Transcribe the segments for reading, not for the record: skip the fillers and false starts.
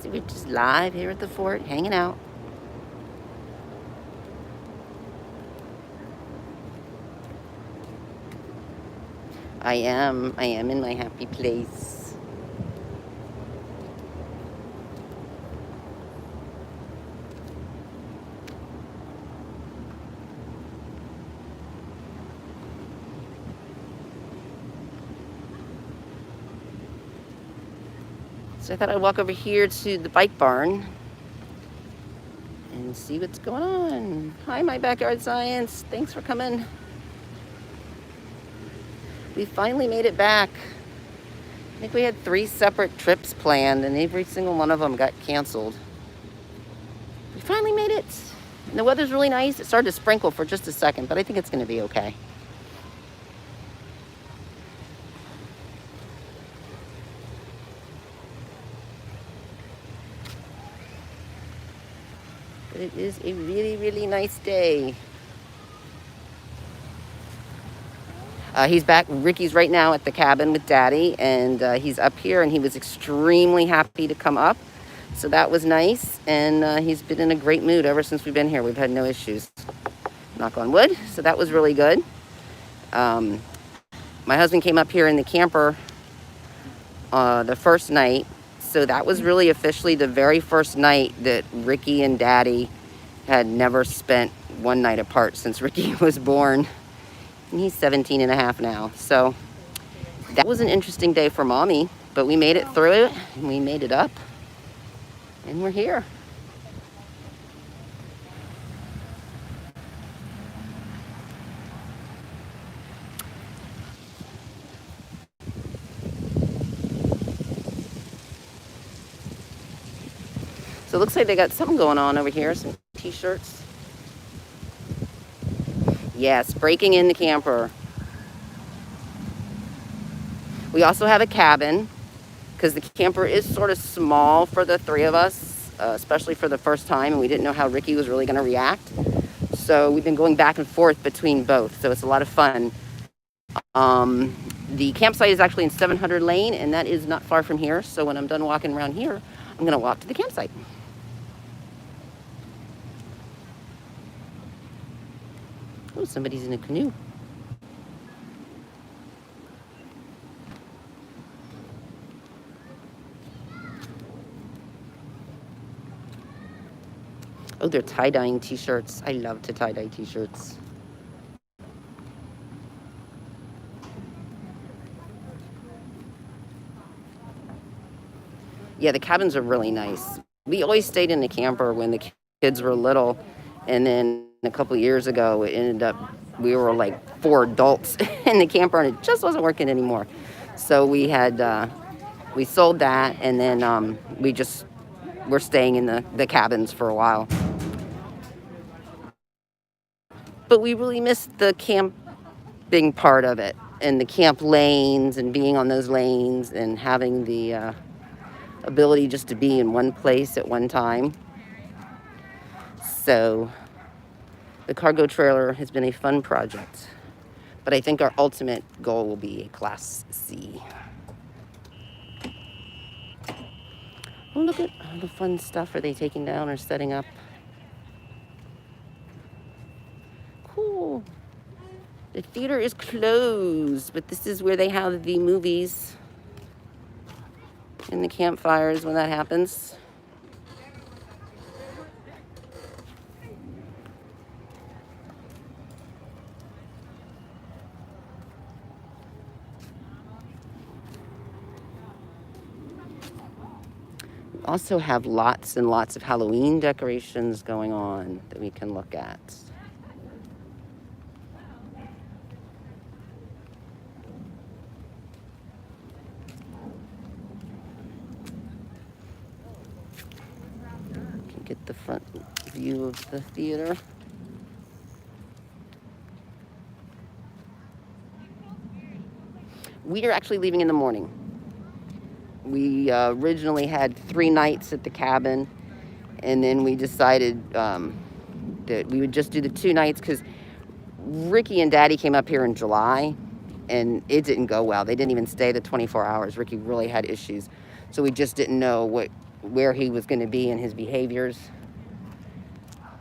So we're just live here at the fort, hanging out. I am in my happy place. So I thought I'd walk over here to the bike barn and see what's going on. Hi, my backyard science. Thanks for coming. We finally made it back. I think we had 3 separate trips planned and every single one of them got canceled. We finally made it. And the weather's really nice. It started to sprinkle for just a second, but I think it's going to be okay. But it is a really, really nice day. He's back. Ricky's right now at the cabin with Daddy, and he's up here, and he was extremely happy to come up. So that was nice, and he's been in a great mood ever since we've been here. We've had no issues, knock on wood. So that was really good. My husband came up here in the camper the first night, so that was really officially the very first night that Ricky and Daddy had never spent one night apart since Ricky was born. And he's 17 and a half now. So that was an interesting day for Mommy, but we made it through it, and we made it up, and we're here. So it looks like they got something going on over here, some t-shirts. Yes, breaking in the camper. We also have a cabin because the camper is sort of small for the 3 of us, especially for the first time, and we didn't know how Ricky was really going to react. So we've been going back and forth between both, so it's a lot of fun. The campsite is actually in 700 Lane, and that is not far from here. So when I'm done walking around here, I'm going to walk to the campsite. Oh, somebody's in a canoe. Oh, they're tie-dyeing t-shirts. I love to tie-dye t-shirts. Yeah, the cabins are really nice. We always stayed in the camper when the kids were little, and then a couple years ago, it ended up, we were like 4 adults in the camper, and it just wasn't working anymore. So we had, we sold that, and then we're staying in the cabins for a while. But we really missed the camping part of it, and the camp lanes, and being on those lanes, and having the ability just to be in one place at one time. So the cargo trailer has been a fun project, but I think our ultimate goal will be a Class C. Oh, look at all the fun stuff. Are they taking down or setting up? Cool. The theater is closed, but this is where they have the movies and the campfires when that happens. We also have lots and lots of Halloween decorations going on that we can look at. Get the front view of the theater. We are actually leaving in the morning. We originally had 3 nights at the cabin, and then we decided that we would just do the 2 nights because Ricky and Daddy came up here in July, and it didn't go well. They didn't even stay the 24 hours. Ricky really had issues, so we just didn't know what where he was going to be and his behaviors.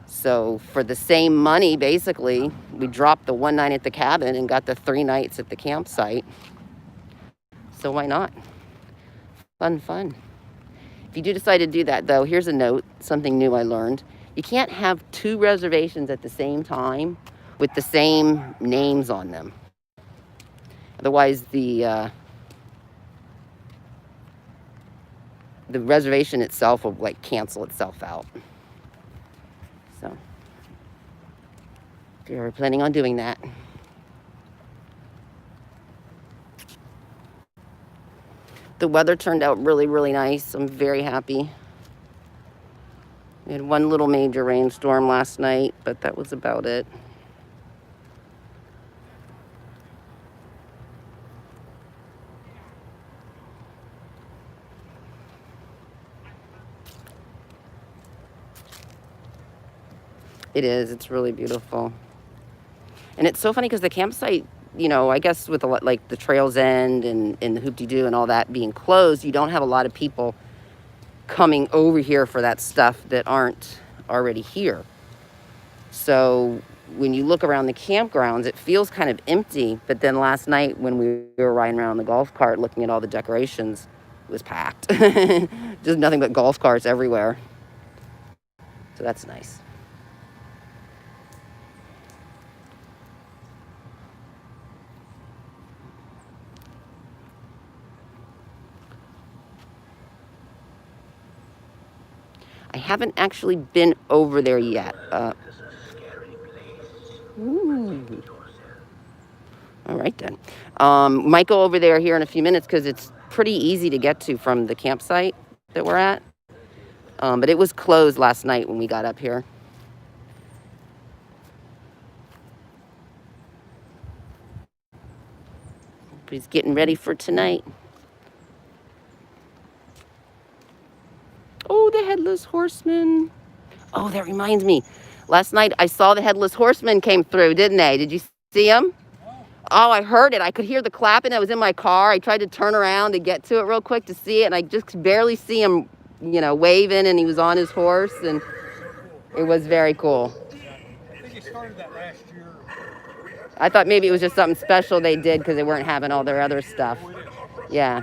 So for the same money, basically, we dropped the 1 night at the cabin and got the 3 nights at the campsite. So why not? Fun, fun. If you do decide to do that, though, here's a note, something new I learned. You can't have 2 reservations at the same time with the same names on them. Otherwise, the reservation itself will like cancel itself out. So if you're planning on doing that. The weather turned out really, really nice. I'm very happy. We had 1 little major rainstorm last night, but that was about it. It is. It's really beautiful. And it's so funny because the campsite, you know, I guess with a lot, like the Trails End and the Hoop-de-Doo and all that being closed, you don't have a lot of people coming over here for that stuff that aren't already here. So when you look around the campgrounds, it feels kind of empty. But then last night when we were riding around the golf cart looking at all the decorations, it was packed. Just nothing but golf carts everywhere. So that's nice. I haven't actually been over there yet. Ooh. All right, then. Might go over there here in a few minutes because it's pretty easy to get to from the campsite that we're at. But it was closed last night when we got up here. He's getting ready for tonight. Oh, the Headless Horseman. Oh, that reminds me. Last night I saw the Headless Horseman came through, didn't they? Did you see him? Oh, I heard it. I could hear the clapping. I was in my car. I tried to turn around to get to it real quick to see it, and I just barely see him, you know, waving, and he was on his horse, and it was very cool. I think he started that last year. I thought maybe it was just something special they did because they weren't having all their other stuff. Yeah.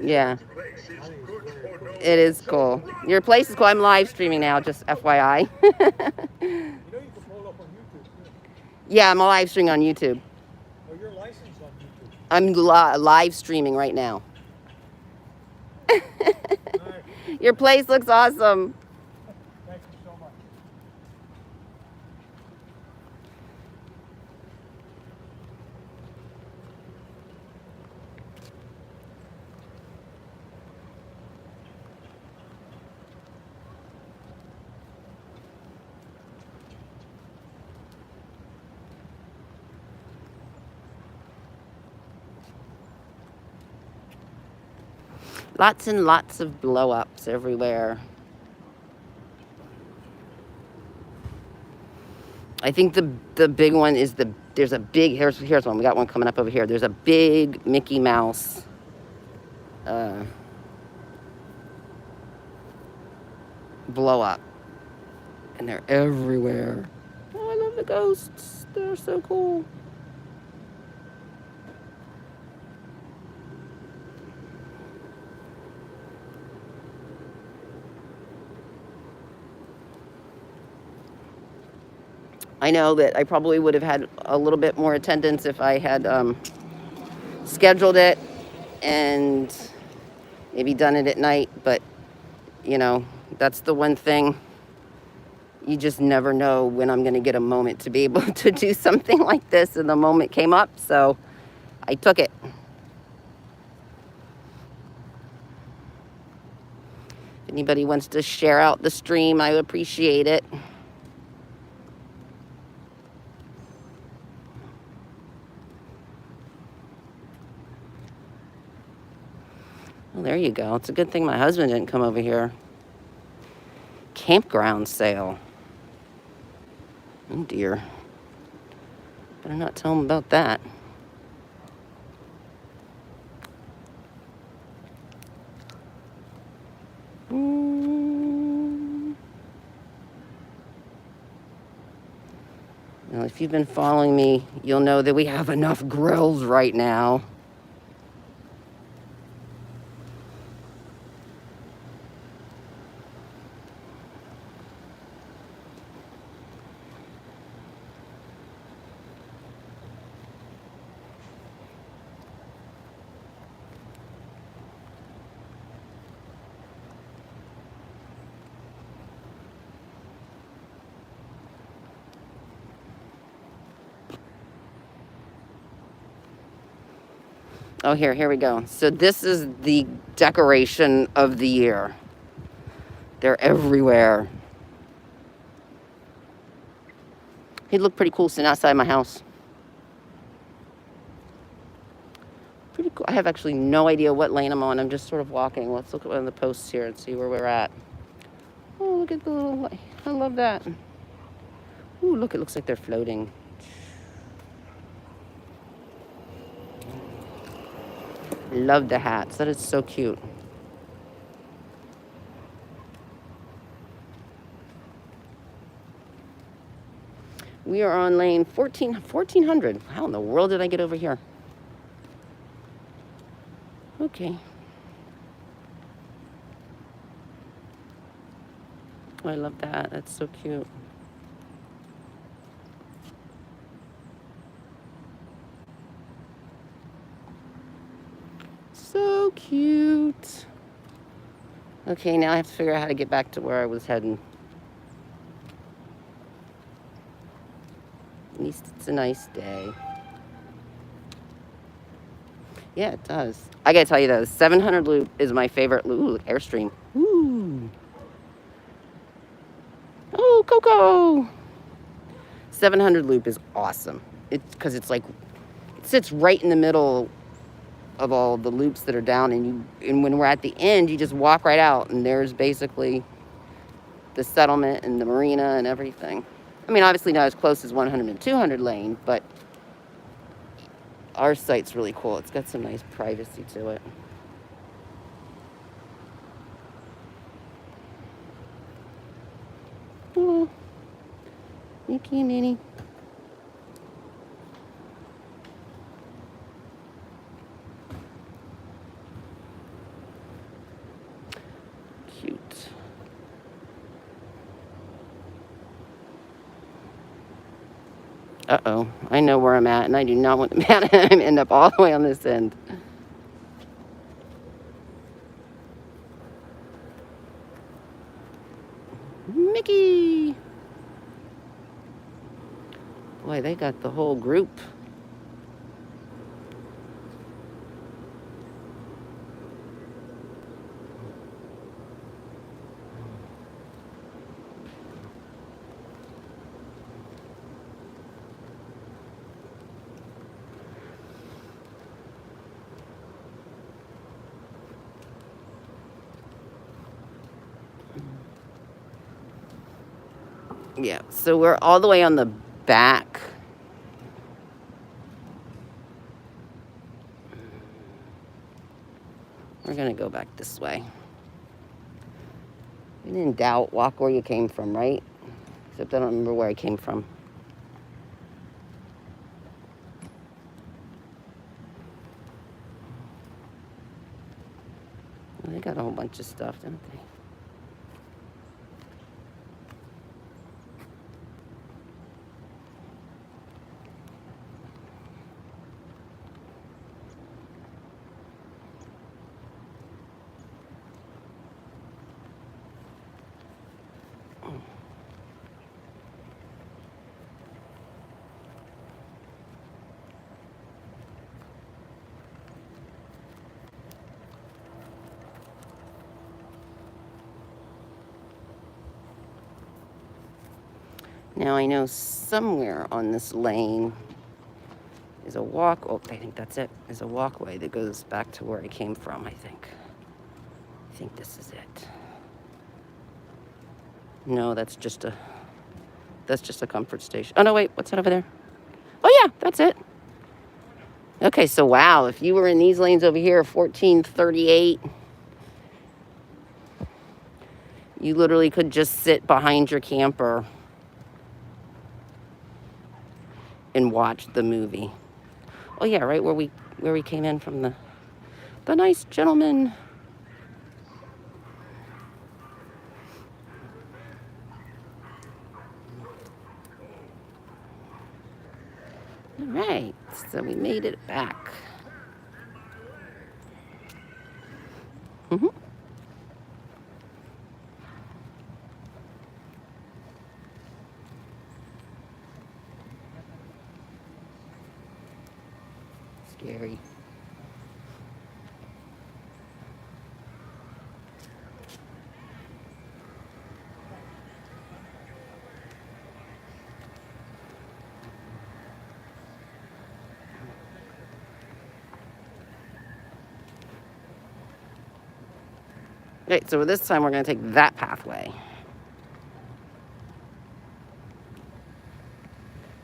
Yeah. It is cool. Your place is cool. I'm live streaming now, just FYI. You know you can pull it up on YouTube too. Yeah, I'm live streaming on YouTube. Oh, you're licensed on YouTube. I'm live streaming right now. Nice. Your place looks awesome. Thank you so much. Lots and lots of blow-ups everywhere. I think the big one is there's a big, here's one. We got one coming up over here. There's a big Mickey Mouse blow-up. And they're everywhere. Oh, I love the ghosts. They're so cool. I know that I probably would have had a little bit more attendance if I had scheduled it and maybe done it at night, but you know, that's the one thing. You just never know when I'm going to get a moment to be able to do something like this, and the moment came up, so I took it. If anybody wants to share out the stream, I appreciate it. Well, there you go. It's a good thing my husband didn't come over here. Campground sale. Oh dear. Better not tell him about that. Well, if you've been following me, you'll know that we have enough grills right now. Oh, here we go. So this is the decoration of the year. They're everywhere. He'd look pretty cool sitting outside my house. Pretty cool. I have actually no idea what lane I'm on. I'm just sort of walking. Let's look at one of the posts here and see where we're at. Oh, look at the little light. I love that. Ooh, look, it looks like they're floating. Love the hats. That is so cute. We are on lane 1400. How in the world did I get over here? Okay. Oh, I love that. That's so cute. So cute. Okay, now I have to figure out how to get back to where I was heading. At least it's a nice day. Yeah, it does. I gotta tell you though, 700 loop is my favorite loop. Ooh, look, Airstream. Ooh. Oh, Coco. 700 loop is awesome. It's because it's like, it sits right in the middle of all the loops that are down, and when we're at the end, you just walk right out, and there's basically the settlement and the marina and everything. I mean, obviously not as close as 100 and 200 lane, but our site's really cool. It's got some nice privacy to it. Oh, Mickey and Minnie. Cute. Uh-oh, I know where I'm at, and I do not want to end up all the way on this end. Mickey! Boy, they got the whole group. Yeah, so we're all the way on the back. We're gonna go back this way. When in doubt, walk where you came from, right? Except I don't remember where I came from. Well, they got a whole bunch of stuff, don't they? Now I know somewhere on this lane is a walk. Oh, I think that's it. There's a walkway that goes back to where I came from, I think. I think this is it. No, that's just a comfort station. Oh no, wait, what's that over there? Oh yeah, that's it. Okay, so wow, if you were in these lanes over here, 1438, you literally could just sit behind your camper and watch the movie. Oh yeah, right where we came in from the nice gentleman. All right, so we made it back. Mm-hmm. Scary. Okay, so this time we're going to take that pathway.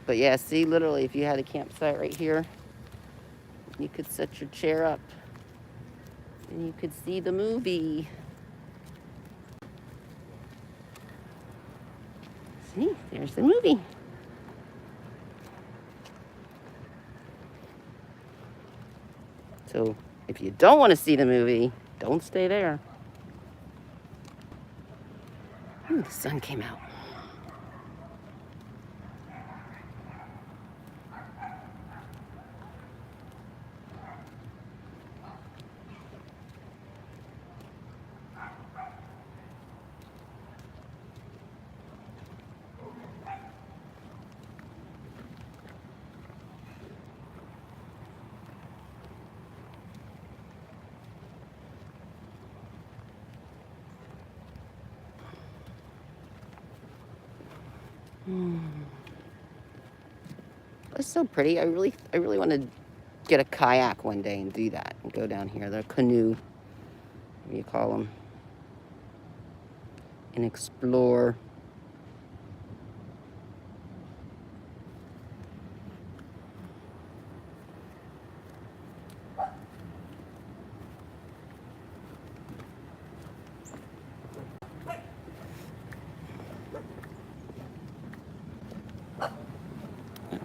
But yeah, see, literally, if you had a campsite right here, you could set your chair up and you could see the movie. See, there's the movie. So if you don't want to see the movie, don't stay there. Ooh, the sun came out. It's so pretty. I really want to get a kayak one day and do that and go down here. The canoe, what do you call them, and explore.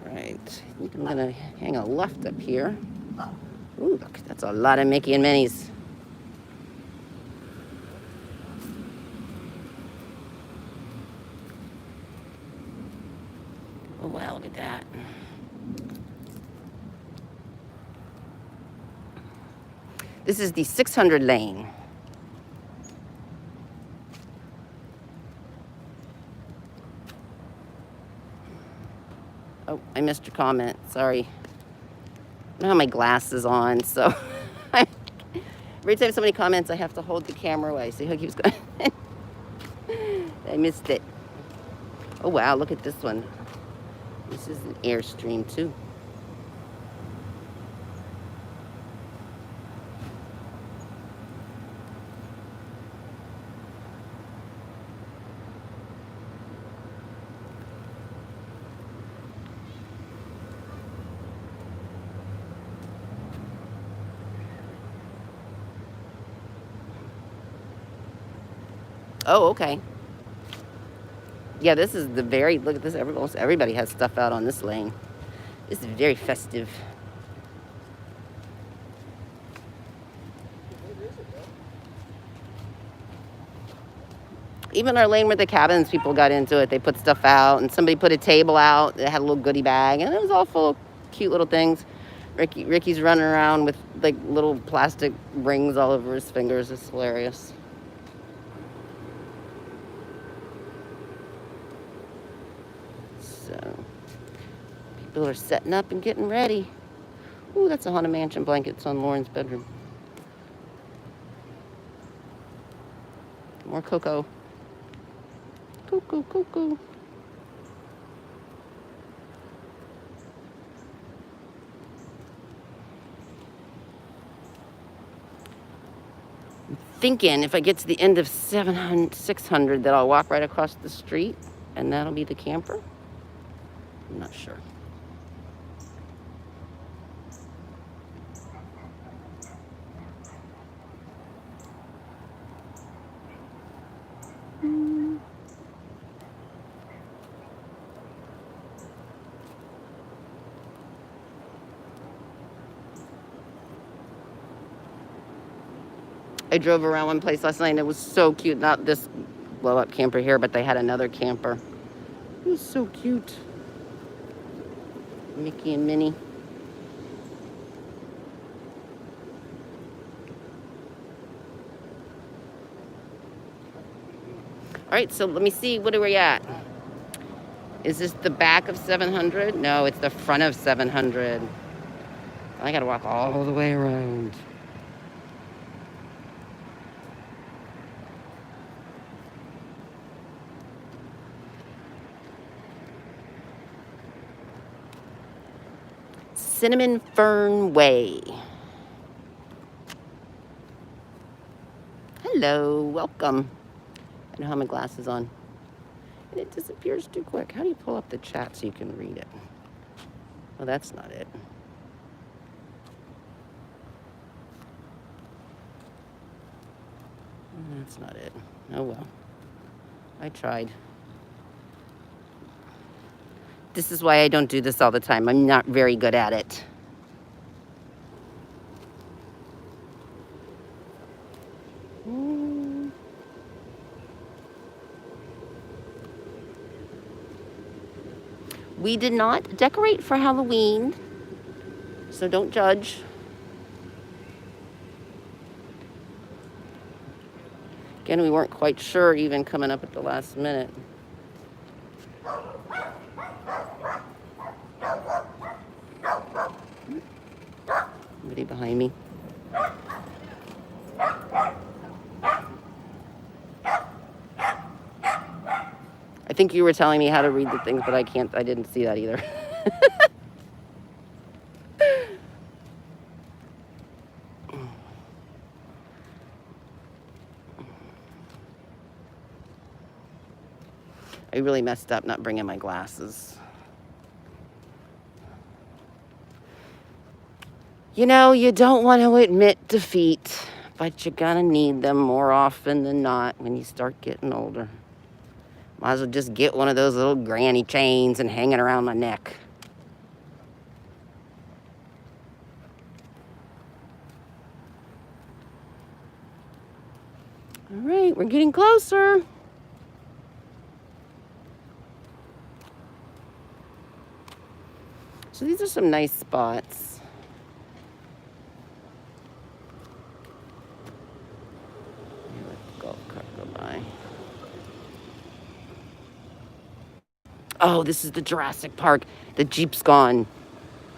Alright, I think I'm gonna hang a left up here. Ooh, look, that's a lot of Mickey and Minnie's. Oh wow, look at that. This is the 600 lane. Oh, I missed your comment. Sorry. I don't have my glasses on, so every time somebody comments, I have to hold the camera away. See how it keeps going? I missed it. Oh wow, look at this one. This is an Airstream too. Oh, okay. Yeah, this is the very, look at this, almost everybody has stuff out on this lane. This is very festive. Even our lane with the cabins, people got into it. They put stuff out, and somebody put a table out that had a little goodie bag, and it was all full of cute little things. Ricky's running around with like little plastic rings all over his fingers. It's hilarious. So people are setting up and getting ready. Ooh, that's a Haunted Mansion blanket. It's on Lauren's bedroom. More Coco. Coco, Coco. I'm thinking if I get to the end of 600 that I'll walk right across the street and that'll be the camper. I'm not sure. I drove around one place last night and it was so cute. Not this blow up camper here, but they had another camper. It was so cute. Mickey and Minnie. All right, so let me see. What are we at? Is this the back of 700? No, it's the front of 700. I gotta walk all the way around. Cinnamon Fern Way. Hello, welcome. I don't have my glasses on. And it disappears too quick. How do you pull up the chat so you can read it? Well, that's not it. That's not it. Oh well. I tried. This is why I don't do this all the time. I'm not very good at it. We did not decorate for Halloween, so don't judge. Again, we weren't quite sure even coming up at the last minute. Somebody behind me. I think you were telling me how to read the things, but I didn't see that either. I really messed up not bringing my glasses. You know, you don't want to admit defeat, but you're gonna need them more often than not when you start getting older. Might as well just get one of those little granny chains and hang it around my neck. All right, we're getting closer. So these are some nice spots. Let the golf cart go by. Oh, this is the Jurassic Park. The Jeep's gone.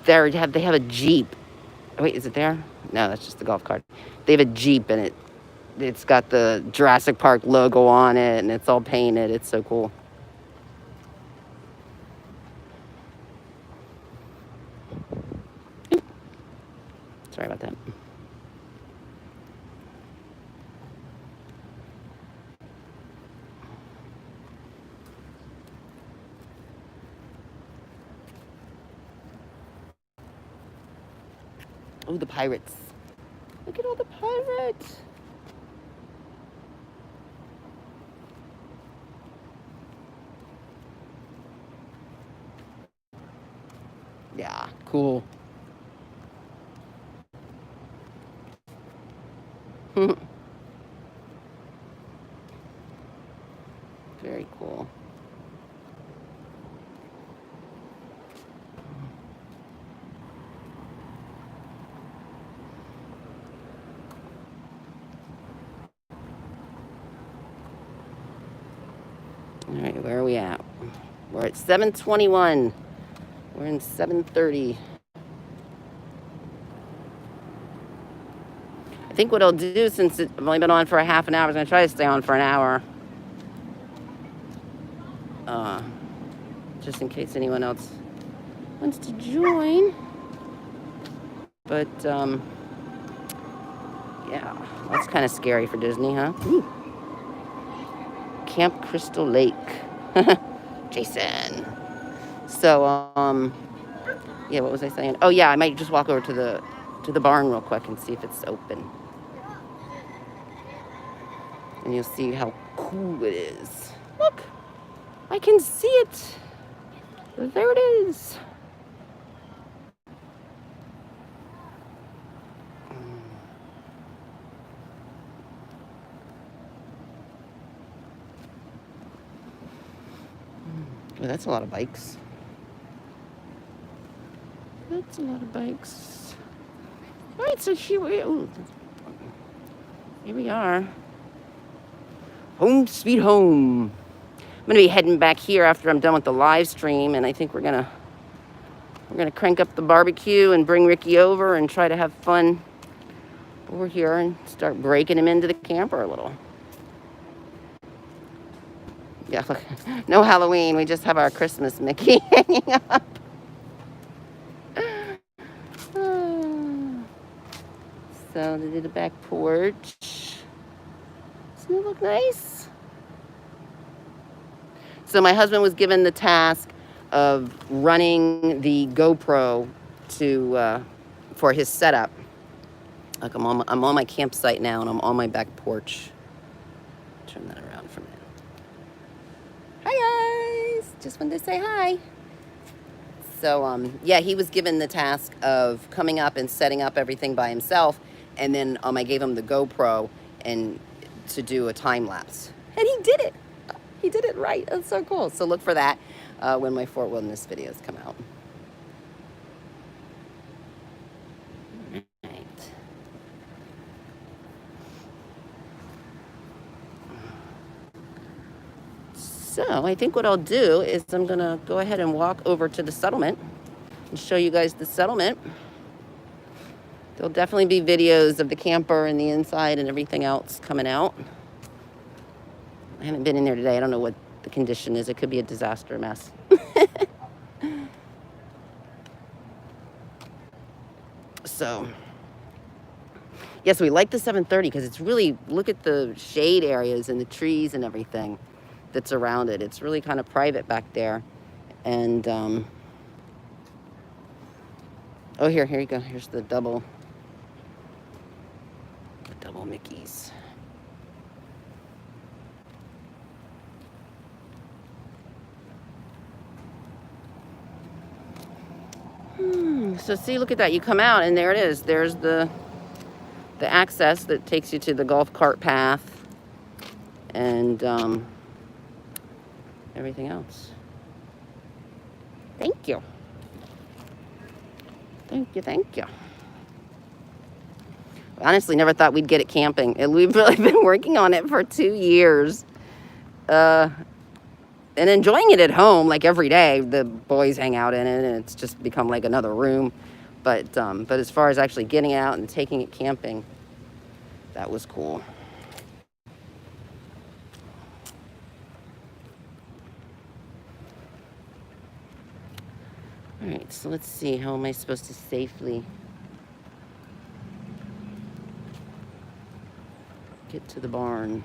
They have a Jeep. Oh, wait, is it there? No, that's just the golf cart. They have a Jeep and it's got the Jurassic Park logo on it and it's all painted. It's so cool. Sorry about that. Oh, the pirates. Look at all the pirates. Yeah, cool. Very cool. All right, where are we at? We're at 7:21. We're in 7:30. I think what I'll do, since I've only been on for a half an hour, I'm going to try to stay on for an hour. Just in case anyone else wants to join. But, yeah, that's kind of scary for Disney, huh? Ooh. Camp Crystal Lake. Jason. So, yeah, what was I saying? Oh, yeah, I might just walk over to the barn real quick and see if it's open. And you'll see how cool it is. Look, I can see it. There it is. Oh, that's a lot of bikes. That's a lot of bikes. All right, so here we are. Home sweet home. I'm gonna be heading back here after I'm done with the live stream, and I think we're gonna crank up the barbecue and bring Ricky over and try to have fun over here and start breaking him into the camper a little. Yeah, look, no Halloween. We just have our Christmas Mickey hanging up. So they did the back porch. Doesn't it look nice? So my husband was given the task of running the GoPro for his setup. Like I'm on my campsite now, and I'm on my back porch. Turn that around for a minute. Hi guys, just wanted to say hi. So yeah, he was given the task of coming up and setting up everything by himself, and then I gave him the GoPro and to do a time lapse, and he did it. He did it right. That's so cool. So look for that when my Fort Wilderness videos come out. Right. So I think what I'll do is I'm gonna go ahead and walk over to the settlement and show you guys the settlement. There'll definitely be videos of the camper and the inside and everything else coming out. I haven't been in there today. I don't know what the condition is. It could be a disaster mess. So, yes, we like the 730 because it's really, look at the shade areas and the trees and everything that's around it. It's really kind of private back there. And, oh, here you go. Here's the double Mickeys. So see, look at that. You come out and there it is. There's the access that takes you to the golf cart path and everything else. Thank you. Thank you. Honestly, never thought we'd get it camping. We've really been working on it for 2 years. And enjoying it at home, like every day. The boys hang out in it, and it's just become like another room. But as far as actually getting out and taking it camping, that was cool. All right, so let's see. How am I supposed to safely get to the barn?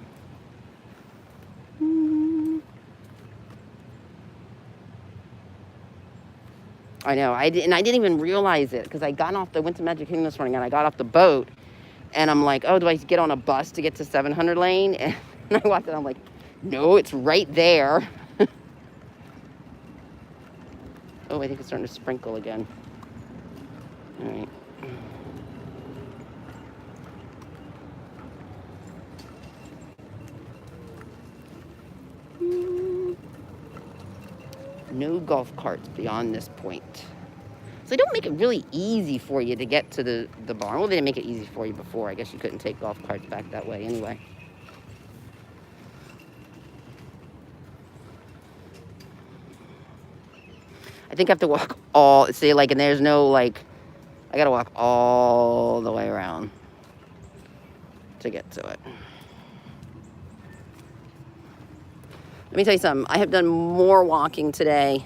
I know, I didn't even realize it because I went to Magic Kingdom this morning and I got off the boat and I'm like, oh, do I get on a bus to get to 700 Lane? And I walked in, I'm like, no, it's right there. Oh, I think it's starting to sprinkle again. All right. No golf carts beyond this point. So they don't make it really easy for you to get to the barn. Well, they didn't make it easy for you before. I guess you couldn't take golf carts back that way anyway. I think I have to walk and there's no, I gotta walk all the way around to get to it. Let me tell you something. I have done more walking today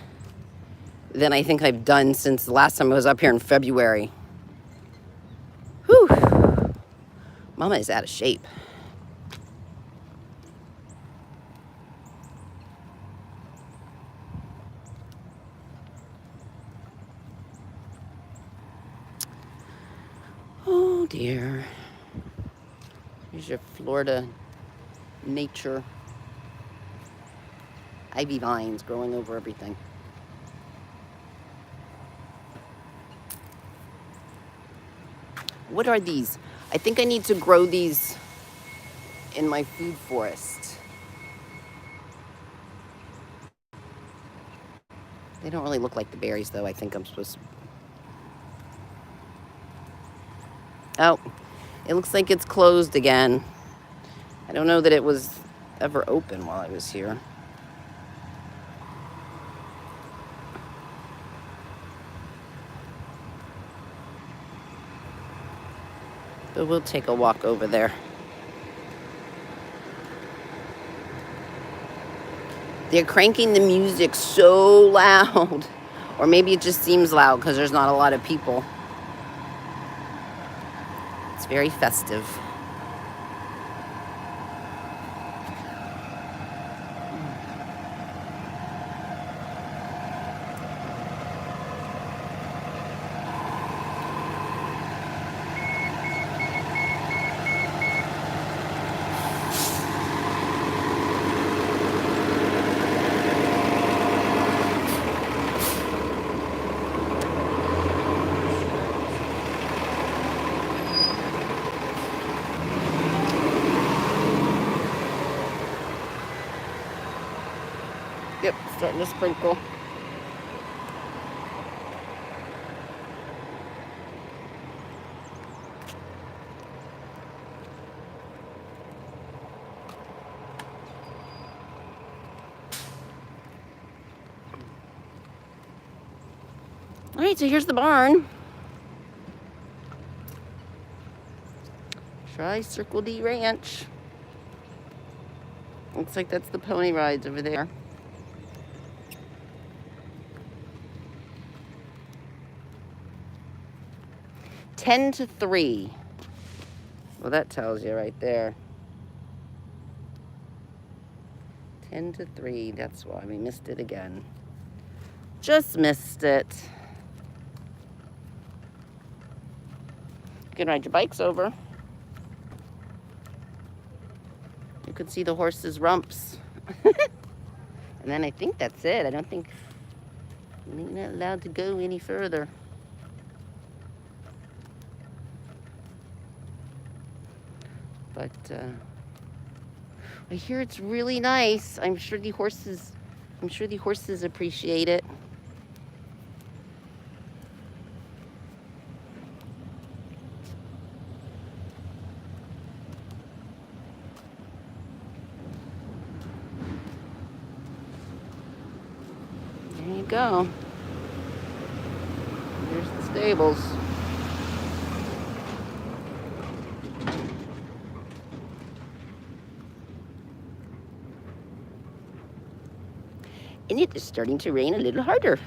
than I think I've done since the last time I was up here in February. Whew. Mama is out of shape. Oh dear. Here's your Florida nature. Ivy vines growing over everything. What are these? I think I need to grow these in my food forest. They don't really look like the berries, though. I think I'm supposed to... Oh, it looks like it's closed again. I don't know that it was ever open while I was here. But we'll take a walk over there. They're cranking the music so loud. Or maybe it just seems loud because there's not a lot of people. It's very festive. Yep, starting to sprinkle. All right, so here's the barn. Try Circle D Ranch. Looks like that's the pony rides over there. Ten to 3. Well, that tells you right there. 10 to 3. That's why we missed it again. Just missed it. You can ride your bikes over. You could see the horses' rumps. And then I think that's it. I don't think we're not allowed to go any further. But I hear it's really nice. I'm sure the horses appreciate it. There you go. Here's the stables. And it is starting to rain a little harder.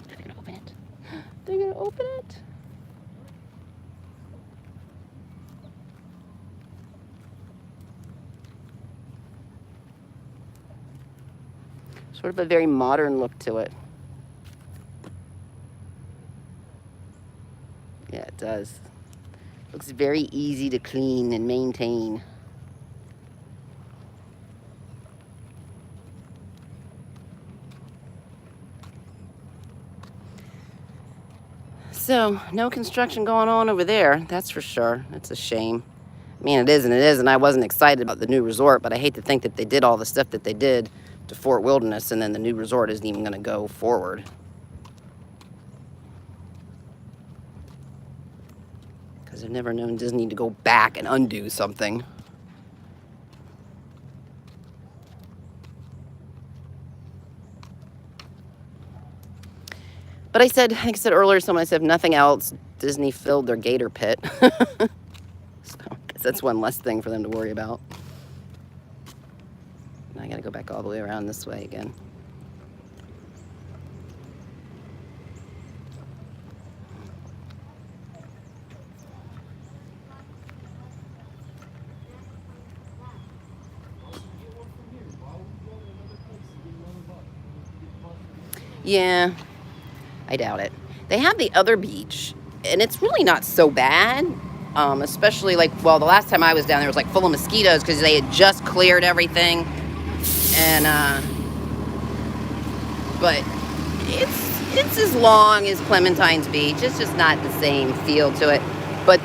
They're gonna open it. They're gonna open it. Sort of a very modern look to it. Yeah, it does. Looks very easy to clean and maintain. So, no construction going on over there, that's for sure. That's a shame. I mean, it is and it isn't. I wasn't excited about the new resort, but I hate to think that they did all the stuff that they did to Fort Wilderness, and then the new resort isn't even going to go forward. Because I've never known Disney to go back and undo something. But I think I said earlier, someone said, if nothing else, Disney filled their gator pit. So I guess that's one less thing for them to worry about. Now I gotta go back all the way around this way again. Yeah. I doubt it. They have the other beach, and it's really not so bad. Especially like, well, the last time I was down there was like full of mosquitoes because they had just cleared everything. And, but it's as long as Clementine's Beach. It's just not the same feel to it. But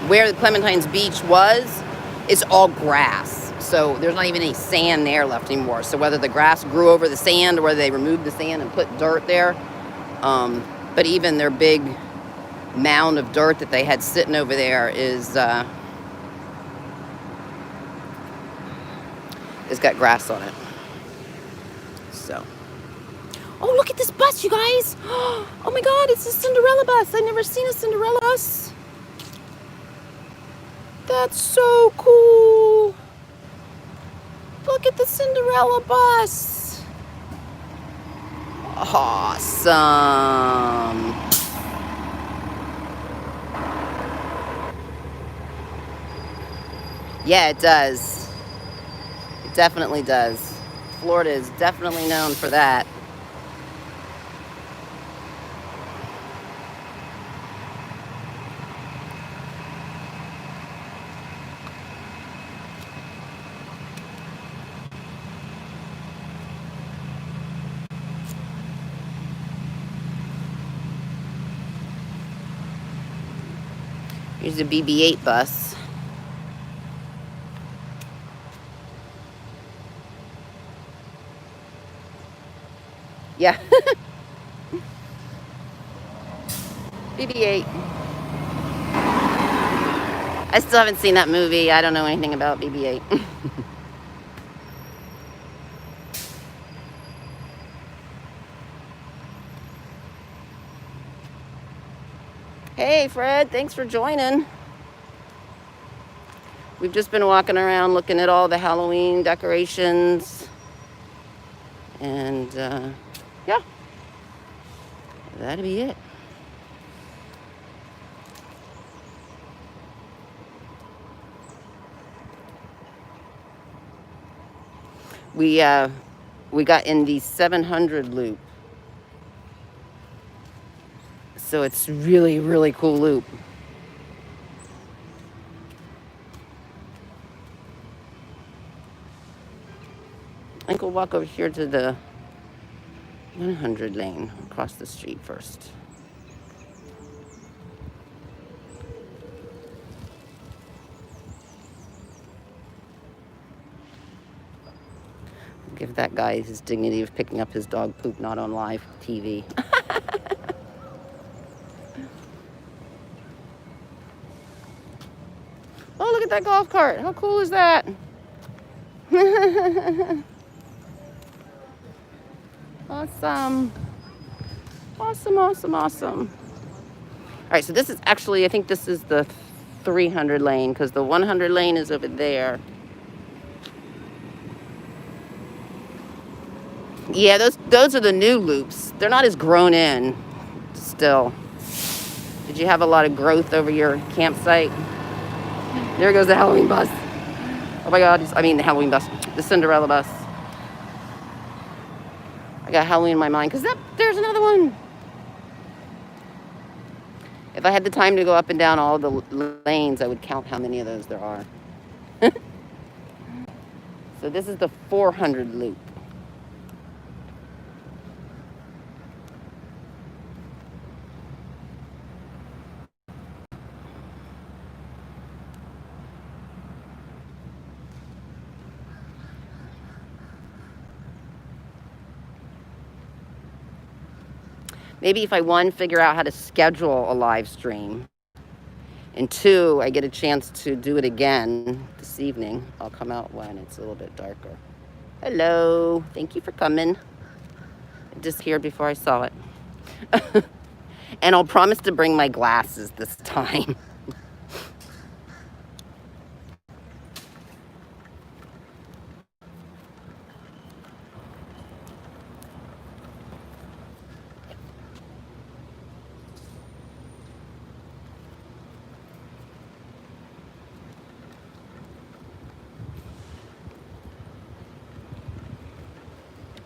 where the Clementine's Beach was, it's all grass. So there's not even any sand there left anymore. So whether the grass grew over the sand or whether they removed the sand and put dirt there, but even their big mound of dirt that they had sitting over there is it's got grass on it. So, oh, look at this bus, you guys. Oh my God, it's a Cinderella bus. I've never seen a Cinderella bus. That's so cool. Look at the Cinderella bus. Awesome. Yeah, it does. It definitely does. Florida is definitely known for that. Here's a BB-8 bus. Yeah. BB-8. I still haven't seen that movie. I don't know anything about BB-8. Hey, Fred. Thanks for joining. We've just been walking around looking at all the Halloween decorations. And, yeah. That'll be it. We got in the 700 loop. So it's really, really cool loop. I think we'll walk over here to the 100 lane across the street first. Give that guy his dignity of picking up his dog poop, not on live TV. Oh, look at that golf cart. How cool is that? Awesome. Awesome, awesome, awesome. All right, so this is actually, I think this is the 300 lane because the 100 lane is over there. Yeah, those are the new loops. They're not as grown in still. Did you have a lot of growth over your campsite? There goes the Halloween bus. Oh my God, I mean the Halloween bus, the Cinderella bus. I got Halloween in my mind because there's another one. If I had the time to go up and down all the lanes, I would count how many of those there are. So this is the 400 loop. Maybe if I, one, figure out how to schedule a live stream, and two, I get a chance to do it again this evening. I'll come out when it's a little bit darker. Hello. Thank you for coming. It disappeared before I saw it. And I'll promise to bring my glasses this time.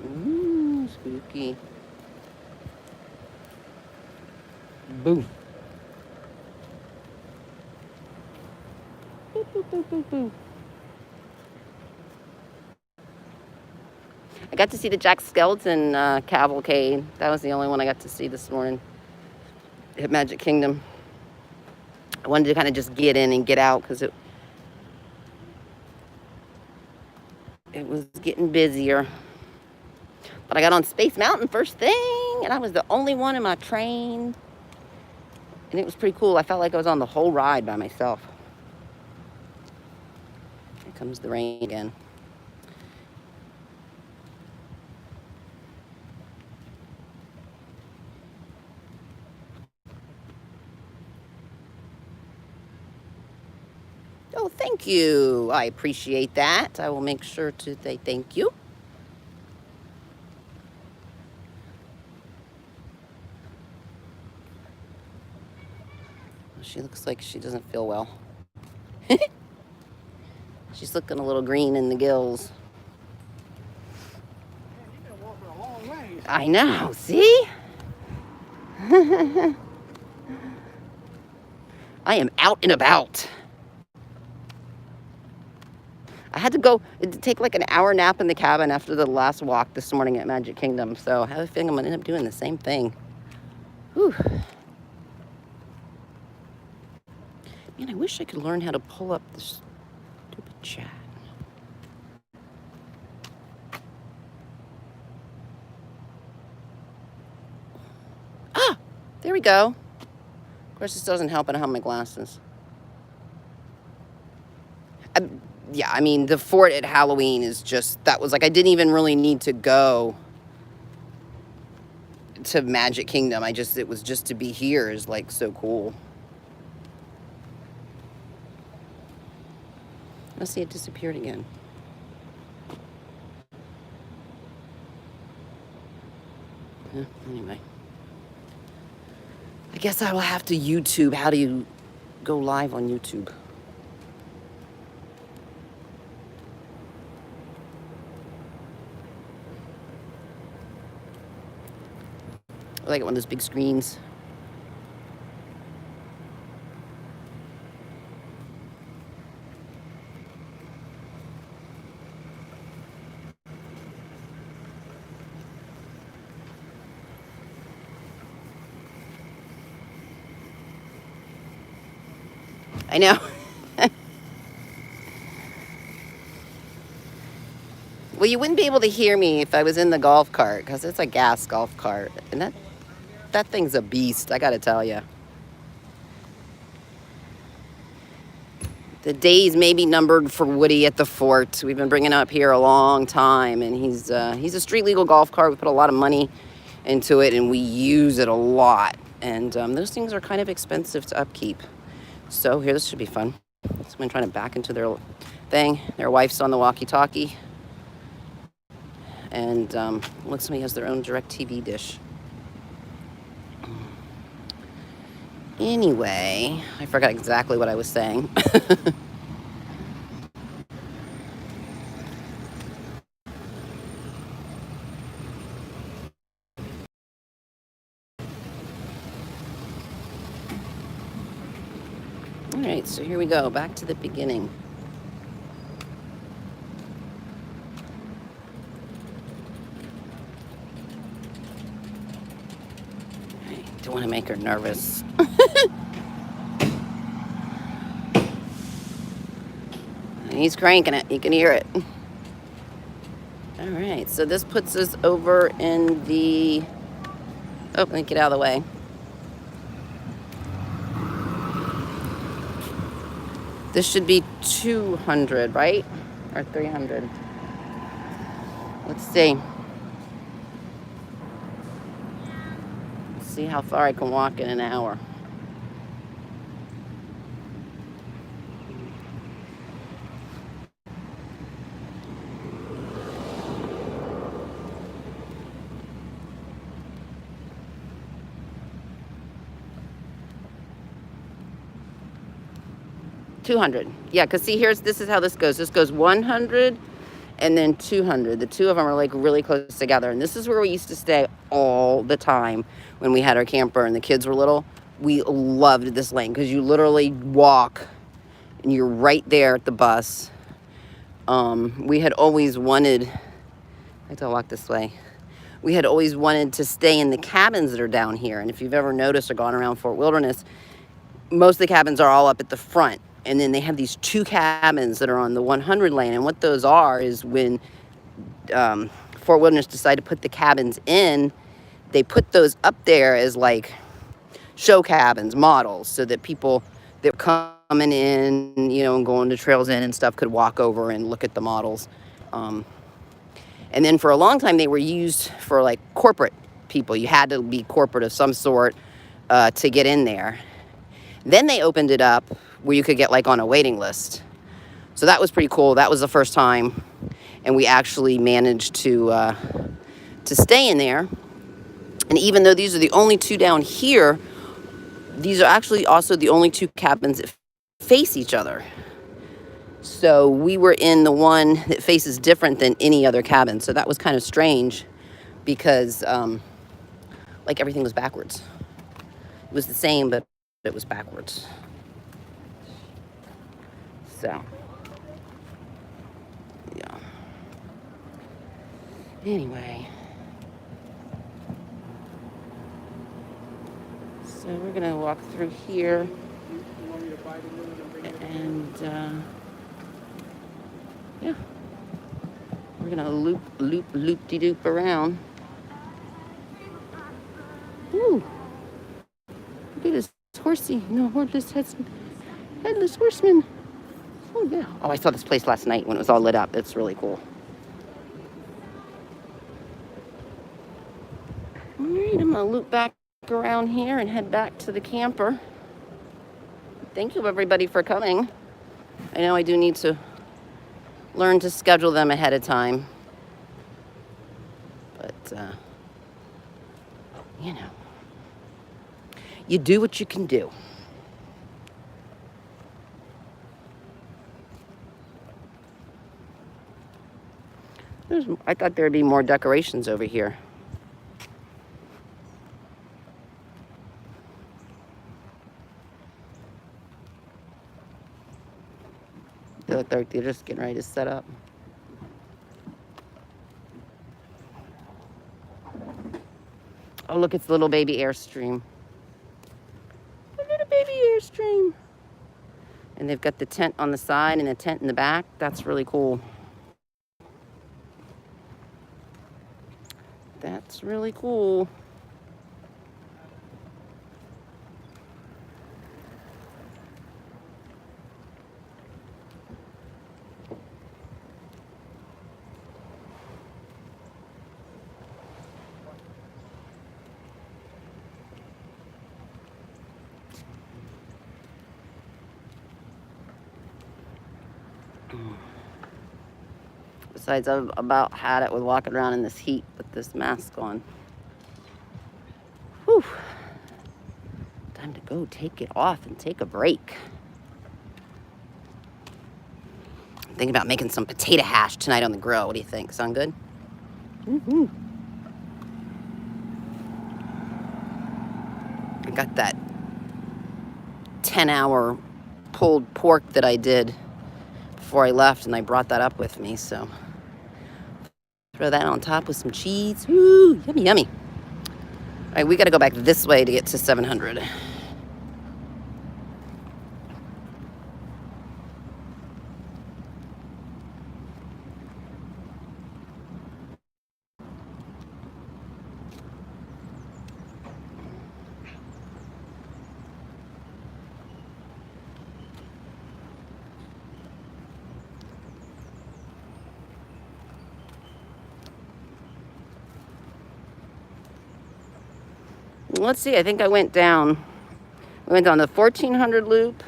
Ooh, spooky. Boom. Boop, boop, boop, boop, boop. I got to see the Jack Skeleton cavalcade. That was the only one I got to see this morning at Magic Kingdom. I wanted to kind of just get in and get out because it was getting busier. But I got on Space Mountain first thing, and I was the only one in my train. And it was pretty cool. I felt like I was on the whole ride by myself. Here comes the rain again. Oh, thank you. I appreciate that. I will make sure to say thank you. She looks like she doesn't feel well. She's looking a little green in the gills. Man, you've been walking a long way. I know, see? I am out and about. I had to go take like an hour nap in the cabin after the last walk this morning at Magic Kingdom. So I have a feeling I'm gonna end up doing the same thing. Whew. Man, I wish I could learn how to pull up the stupid chat. Ah, there we go. Of course, this doesn't help. I don't have my glasses. Yeah, I mean, the fort at Halloween is just, that was like, I didn't even really need to go to Magic Kingdom. It was just to be here is like so cool. Let's see, it disappeared again. Anyway. I guess I will have to YouTube. How do you go live on YouTube? I like it one of those big screens. I know. Well, you wouldn't be able to hear me if I was in the golf cart because it's a gas golf cart. And that thing's a beast, I gotta tell you. The days may be numbered for Woody at the fort. We've been bringing him up here a long time, and he's a street legal golf cart. We put a lot of money into it, and we use it a lot. And those things are kind of expensive to upkeep. So here, this should be fun. Someone trying to back into their thing. Their wife's on the walkie-talkie. And look, somebody has their own DirecTV dish. Anyway, I forgot exactly what I was saying. All right, so here we go, back to the beginning. I don't want to make her nervous. He's cranking it. You can hear it. All right. So this puts us over in the... Oh, let me get out of the way. This should be 200, right? Or 300. Let's see. Let's see how far I can walk in an hour. $200. Yeah, because see, this is how this goes. This goes 100 and then 200. The two of them are like really close together. And this is where we used to stay all the time when we had our camper and the kids were little. We loved this lane because you literally walk and you're right there at the bus. We had always wanted, I have to walk this way. We had always wanted to stay in the cabins that are down here. And if you've ever noticed or gone around Fort Wilderness, most of the cabins are all up at the front. And then they have these 2 cabins that are on the 100 lane. And what those are is when Fort Wilderness decided to put the cabins in, they put those up there as like show cabins, models, so that people that were coming in, you know, and going to Trails Inn and stuff could walk over and look at the models. And then for a long time, they were used for like corporate people. You had to be corporate of some sort to get in there. Then they opened it up where you could get like on a waiting list. So that was pretty cool. That was the first time. And we actually managed to stay in there. And even though these are the only 2 down here, these are actually also the only 2 cabins that face each other. So we were in the one that faces different than any other cabin. So that was kind of strange because like everything was backwards. It was the same, but it was backwards. So, yeah. Anyway. So we're going to walk through here. And, yeah. We're going to loop-de-doop around. Ooh. Look at this horsey. No, Headless Horseman. Oh, yeah. Oh, I saw this place last night when it was all lit up. It's really cool. All right, I'm going to loop back around here and head back to the camper. Thank you, everybody, for coming. I know I do need to learn to schedule them ahead of time. But, you know, you do what you can do. I thought there'd be more decorations over here. They look like they're just getting ready to set up. Oh, look, it's the little baby Airstream. A little baby Airstream. And they've got the tent on the side and a tent in the back. That's really cool. That's really cool. Besides, I've about had it with walking around in this heat with this mask on. Whew. Time to go take it off and take a break. I'm thinking about making some potato hash tonight on the grill. What do you think? Sound good? Mm-hmm. I got that 10-hour pulled pork that I did before I left, and I brought that up with me, so throw that on top with some cheese. Woo, yummy, yummy. All right, we got to go back this way to get to 700. Let's see, I think I went down. We went down the 1400 loop,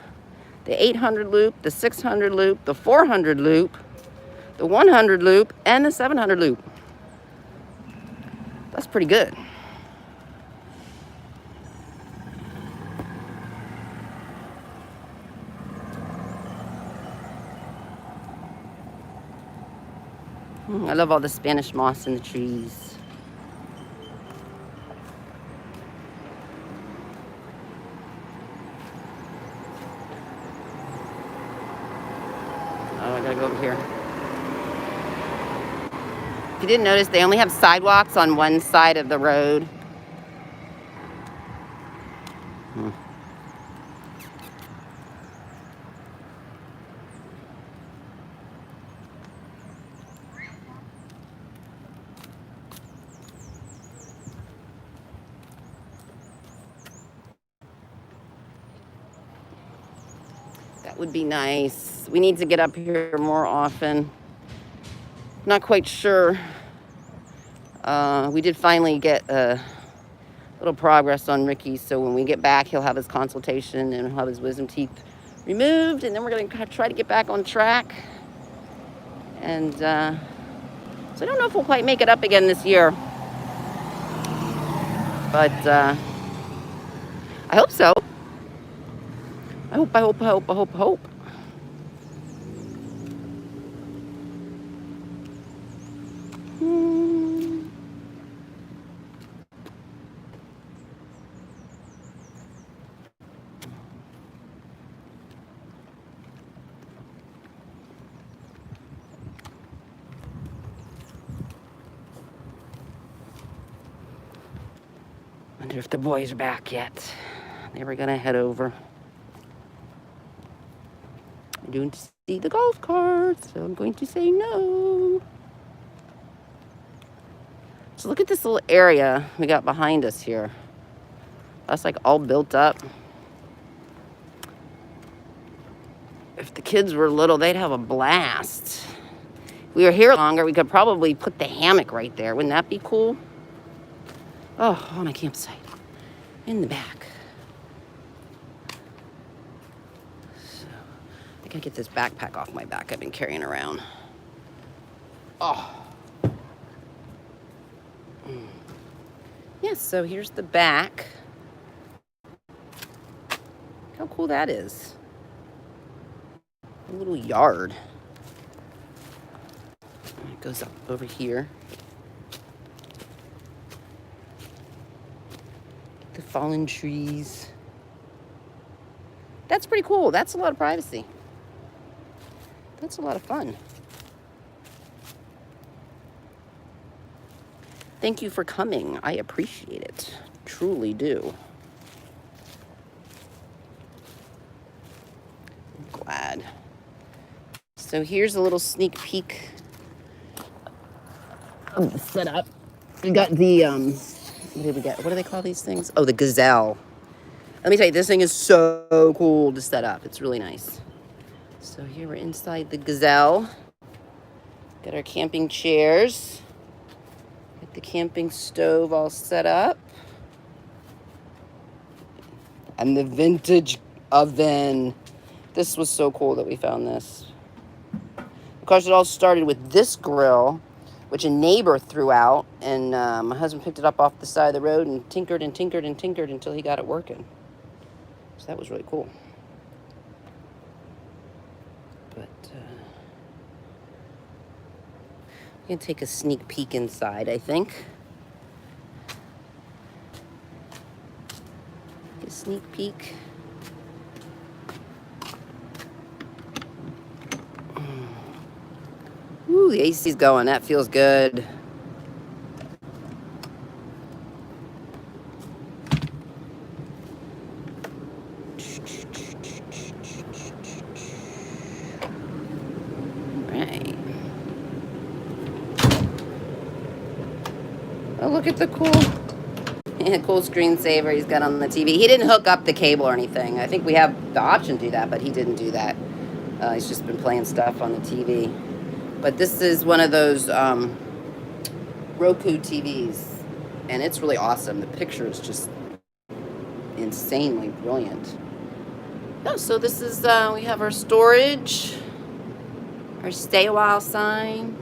the 800 loop, the 600 loop, the 400 loop, the 100 loop, and the 700 loop. That's pretty good. I love all the Spanish moss in the trees. Oh, I gotta go over here. If you didn't notice, they only have sidewalks on one side of the road. That would be nice. We need to get up here more often. Not quite sure. We did finally get a little progress on Ricky, so when we get back, he'll have his consultation and he'll have his wisdom teeth removed, and then we're going to try to get back on track. And so I don't know if we'll quite make it up again this year, but I hope so. I hope. Wonder if the boys are back yet. They were gonna head over. I don't see the golf carts, so I'm going to say no. So look at this little area we got behind us here. That's like all built up. If the kids were little, they'd have a blast. If we were here longer, we could probably put the hammock right there. Wouldn't that be cool? Oh, on a campsite. In the back. So, I gotta get this backpack off my back I've been carrying around. Oh. Yes, so here's the back. How cool that is. A little yard. It goes up over here. The fallen trees. That's pretty cool. That's a lot of privacy. That's a lot of fun. Thank you for coming. I appreciate it. Truly do. I'm glad. So here's a little sneak peek of the setup. We got the, what did we get? What do they call these things? Oh, the Gazelle. Let me tell you, this thing is so cool to set up. It's really nice. So here we're inside the Gazelle. Got our camping chairs. Got the camping stove all set up. And the vintage oven. This was so cool that we found this. Of course, it all started with this grill, which a neighbor threw out, and my husband picked it up off the side of the road and tinkered until he got it working. So that was really cool. But we can take a sneak peek inside, I think. A sneak peek. Ooh, the AC's going. That feels good. Right. Oh, look at the cool screensaver he's got on the TV. He didn't hook up the cable or anything. I think we have the option to do that, but he didn't do that. He's just been playing stuff on the TV. But this is one of those Roku TVs, and it's really awesome. The picture is just insanely brilliant. Oh, so this is, we have our storage, our stay a while sign,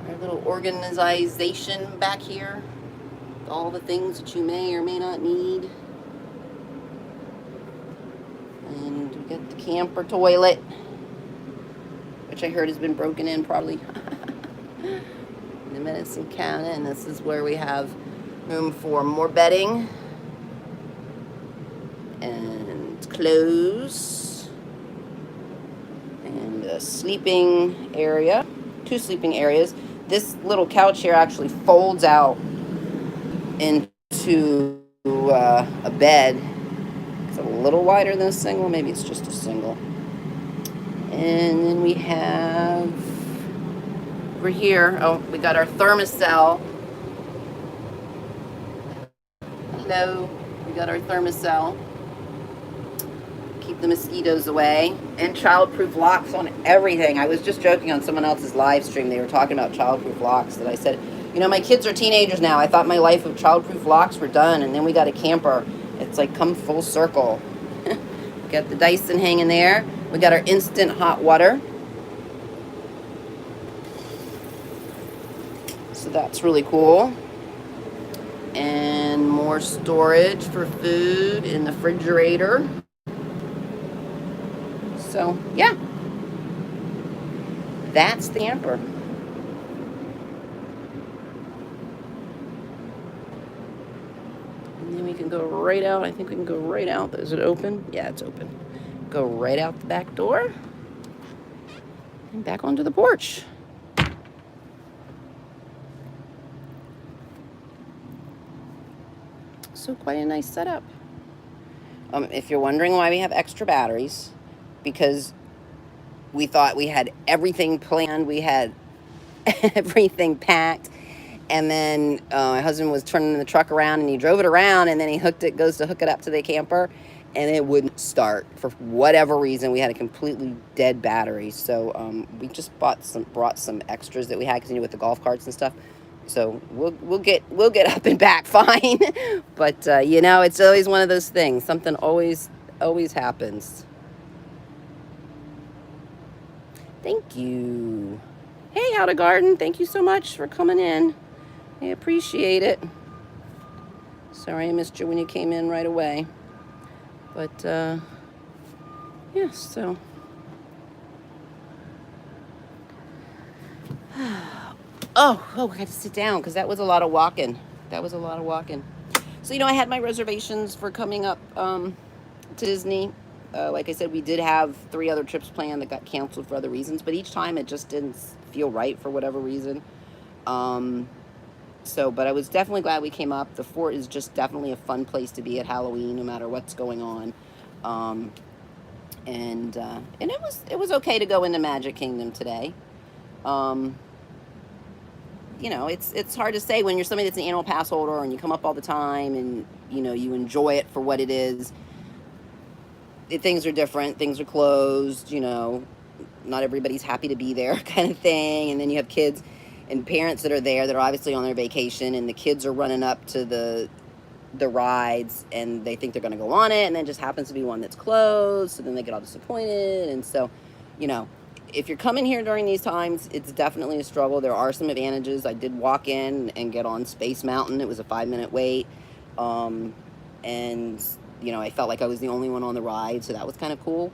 our little organization back here, all the things that you may or may not need. And we got the camper toilet, which I heard has been broken in probably. The medicine cabinet, and this is where we have room for more bedding and clothes and a sleeping area, 2 sleeping areas. This little couch here actually folds out into a bed. It's a little wider than a single, maybe it's just a single. And then we have over here, oh, we got our thermocell. Hello, we got our thermocell. Keep the mosquitoes away, and childproof locks on everything. I was just joking on someone else's live stream. They were talking about childproof locks, that I said, you know, my kids are teenagers now. I thought my life of childproof locks were done, and then we got a camper. It's like come full circle. Got the Dyson hanging there. We got our instant hot water. So that's really cool. And more storage for food in the refrigerator. So, yeah. That's the camper. And then we can go right out. I think we can go right out. Is it open? Yeah, it's open. Go right out the back door. And back onto the porch. So quite a nice setup. If you're wondering why we have extra batteries, because we thought we had everything planned, we had everything packed, and then my husband was turning the truck around and he drove it around, and then he goes to hook it up to the camper, and it wouldn't start for whatever reason. We had a completely dead battery, so we just brought some extras that we had, because you know, with the golf carts and stuff. So we'll get up and back fine. But you know, it's always one of those things. Something always happens. Thank you. Hey, How to Garden. Thank you so much for coming in. I appreciate it. Sorry I missed you when you came in right away. But yeah, so Oh, I had to sit down because that was a lot of walking. So, you know, I had my reservations for coming up to Disney. Like I said, we did have 3 other trips planned that got canceled for other reasons, but each time it just didn't feel right for whatever reason. But I was definitely glad we came up. The fort is just definitely a fun place to be at Halloween, no matter what's going on. And it was okay to go into Magic Kingdom today. You know, it's hard to say when you're somebody that's an annual pass holder and you come up all the time and, you know, you enjoy it for what it is. Things are different. Things are closed, you know. Not everybody's happy to be there kind of thing. And then you have kids and parents that are there that are obviously on their vacation, and the kids are running up to the rides and they think they're going to go on it, and then just happens to be one that's closed. So then they get all disappointed. And so, you know, if you're coming here during these times, it's definitely a struggle. There are some advantages. I did walk in and get on Space Mountain. It was a 5-minute wait. And, you know, I felt like I was the only one on the ride, so that was kind of cool.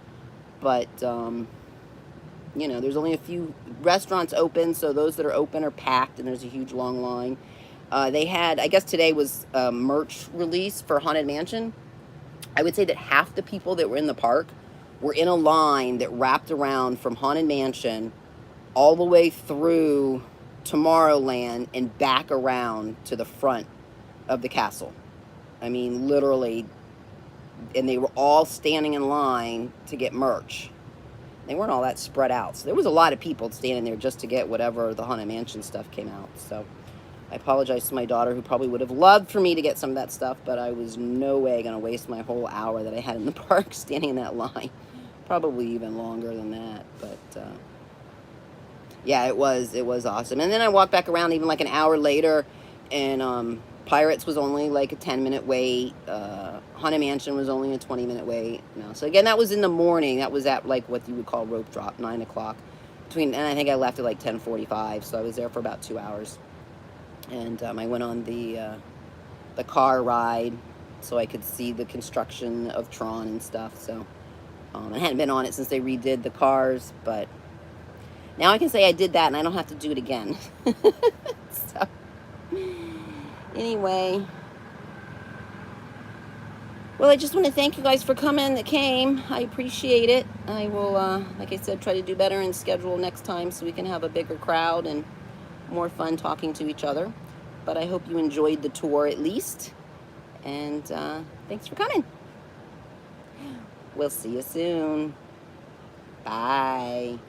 But, you know, there's only a few restaurants open, so those that are open are packed, and there's a huge long line. They had, I guess today was a merch release for Haunted Mansion. I would say that half the people that were in the park were in a line that wrapped around from Haunted Mansion all the way through Tomorrowland and back around to the front of the castle. I mean, literally, and they were all standing in line to get merch. They weren't all that spread out. So there was a lot of people standing there just to get whatever the Haunted Mansion stuff came out. So I apologize to my daughter, who probably would have loved for me to get some of that stuff, but I was no way going to waste my whole hour that I had in the park standing in that line. Probably even longer than that, but yeah, it was awesome. And then I walked back around even like an hour later, and Pirates was only like a 10-minute wait. Haunted Mansion was only a 20-minute wait. No, so again, that was in the morning. That was at like what you would call rope drop, 9 o'clock. And I think I left at like 10:45, so I was there for about 2 hours. And I went on the car ride, so I could see the construction of Tron and stuff. So I hadn't been on it since they redid the cars, but now I can say I did that and I don't have to do it again. So anyway, well, I just want to thank you guys for coming that came. I appreciate it. I will, like I said, try to do better and schedule next time so we can have a bigger crowd and more fun talking to each other. But I hope you enjoyed the tour at least. And thanks for coming. We'll see you soon. Bye.